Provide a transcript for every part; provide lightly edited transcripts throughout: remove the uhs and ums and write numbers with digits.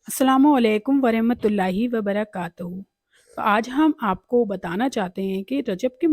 अस्सलामुअलैकुम वरहमतुल्लाहि वबरकातुहू। तो आज हम आपको बताना चाहते हैं कि रजब के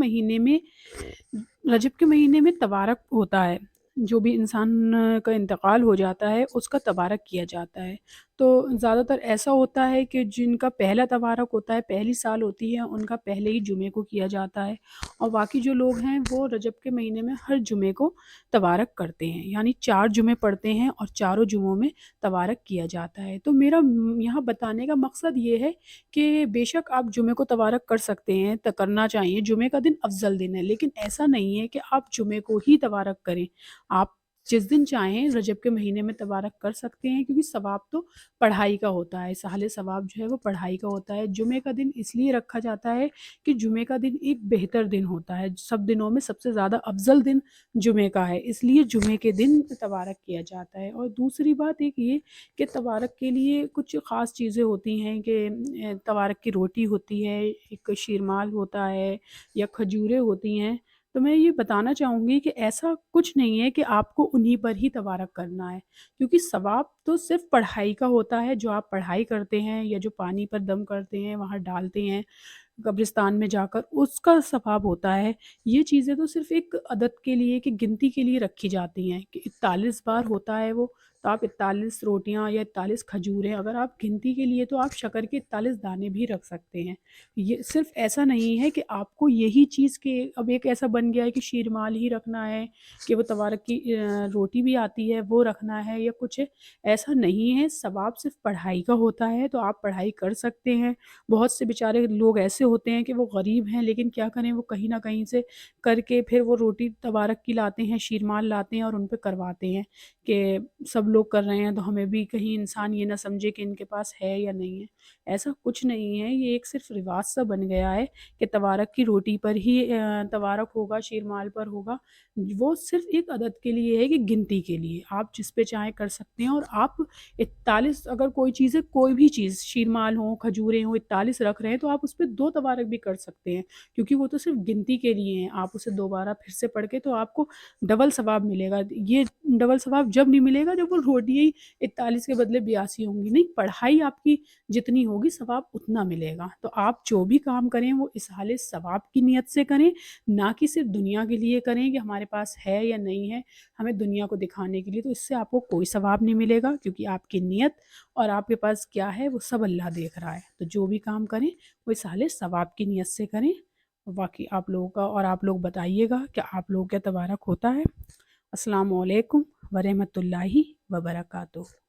महीने में तबारक होता है। जो भी इंसान का इंतकाल हो जाता है उसका तबारक किया जाता है। तो ज़्यादातर ऐसा होता है कि जिनका पहला तबारक होता है, पहली साल होती है, उनका पहले ही जुमे को किया जाता है और बाकी जो लोग हैं वो रजब के महीने में हर जुमे को तबारक करते हैं, यानी 4 जुमे पढ़ते हैं और चारों जुमों में तबारक किया जाता है। तो मेरा यहाँ बताने का मकसद ये है कि बेशक आप जुमे को तबारक कर सकते हैं, करना चाहिए, जुमे का दिन अफ़ज़ल दिन है, लेकिन ऐसा नहीं है कि आप जुमे को ही तबारक करें। आप जिस दिन चाहें रजब के महीने में तबारक कर सकते हैं, क्योंकि सवाब तो पढ़ाई का होता है, साले सवाब जो है वो पढ़ाई का होता है। जुमे का दिन इसलिए रखा जाता है कि जुमे का दिन एक बेहतर दिन होता है, सब दिनों में सबसे ज़्यादा अफ़ज़ल दिन जुमे का है, इसलिए जुमे के दिन तबारक किया जाता है। और दूसरी बात एक ये कि तबारक के लिए कुछ ख़ास चीज़ें होती हैं कि तबारक की रोटी होती है, एक शीरमाल होता है या खजूरें होती हैं। तो मैं ये बताना चाहूँगी कि ऐसा कुछ नहीं है कि आपको उन्हीं पर ही तबारक करना है, क्योंकि सवाब तो सिर्फ़ पढ़ाई का होता है, जो आप पढ़ाई करते हैं या जो पानी पर दम करते हैं, वहाँ डालते हैं कब्रिस्तान में जाकर, उसका सवाब होता है। ये चीज़ें तो सिर्फ़ एक अदद के लिए, कि गिनती के लिए रखी जाती हैं कि 41 बार होता है वो, तो आप 41 रोटियाँ या 41 खजूरें, अगर आप गिनती के लिए तो आप शक्कर के 41 दाने भी रख सकते हैं। ये सिर्फ़ ऐसा नहीं है कि आपको यही चीज़ के अब एक ऐसा बन गया है कि शीरमाल ही रखना है, कि वो तबारक की रोटी भी आती है वो रखना है या कुछ है, ऐसा नहीं है। सवाब सिर्फ़ पढ़ाई का होता है, तो आप पढ़ाई कर सकते हैं। बहुत से बेचारे लोग ऐसे होते हैं कि वो गरीब हैं, लेकिन क्या करें, वो कहीं न कहीं से करके फिर वो रोटी तबारक की लाते हैं, शीरमाल लाते हैं और उन पे करवाते हैं कि सब लोग कर रहे हैं तो हमें भी, कहीं इंसान ये ना समझे कि इनके पास है या नहीं है। ऐसा कुछ नहीं है, ये एक सिर्फ़ रिवाज सा बन गया है कि तबारक की रोटी पर ही तबारक होगा, शीरमाल पर होगा। वो सिर्फ़ एक अदद के लिए है, कि गिनती के लिए। आप जिस पे चाहें कर सकते हैं, और आप 41, अगर कोई चीज़ है, कोई भी चीज़, शीरमाल हो, खजूरें हों, 41 रख रहे हैं तो आप उस पे 2 तबारक भी कर सकते हैं, क्योंकि वो तो सिर्फ़ गिनती के लिए हैं। आप उसे दोबारा फिर से पढ़ के तो आपको डबल सवाब मिलेगा। ये डबल सवाब जब नहीं मिलेगा जब वो रोटियाँ ही 41 के बदले 82 होंगी। नहीं, पढ़ाई आपकी जितनी होगी सवाब उतना मिलेगा। तो आप जो भी काम करें वो इसहाले सवाब की नीयत से करें, ना कि सिर्फ़ दुनिया के लिए करें कि हमारे पास है या नहीं है, हमें दुनिया को दिखाने के लिए। तो इससे आपको कोई सवाब नहीं मिलेगा, क्योंकि आपकी नीयत और आपके पास क्या है वो सब अल्लाह देख रहा है। तो जो भी काम करें वो इसहाले सवाब की नीयत से करें। बाकी आप लोगों का, और आप लोग बताइएगा कि आप लोगों का तबारक होता है। अस्सलामु अलैकुम वरहमतुल्लाहि वबरकातुहू।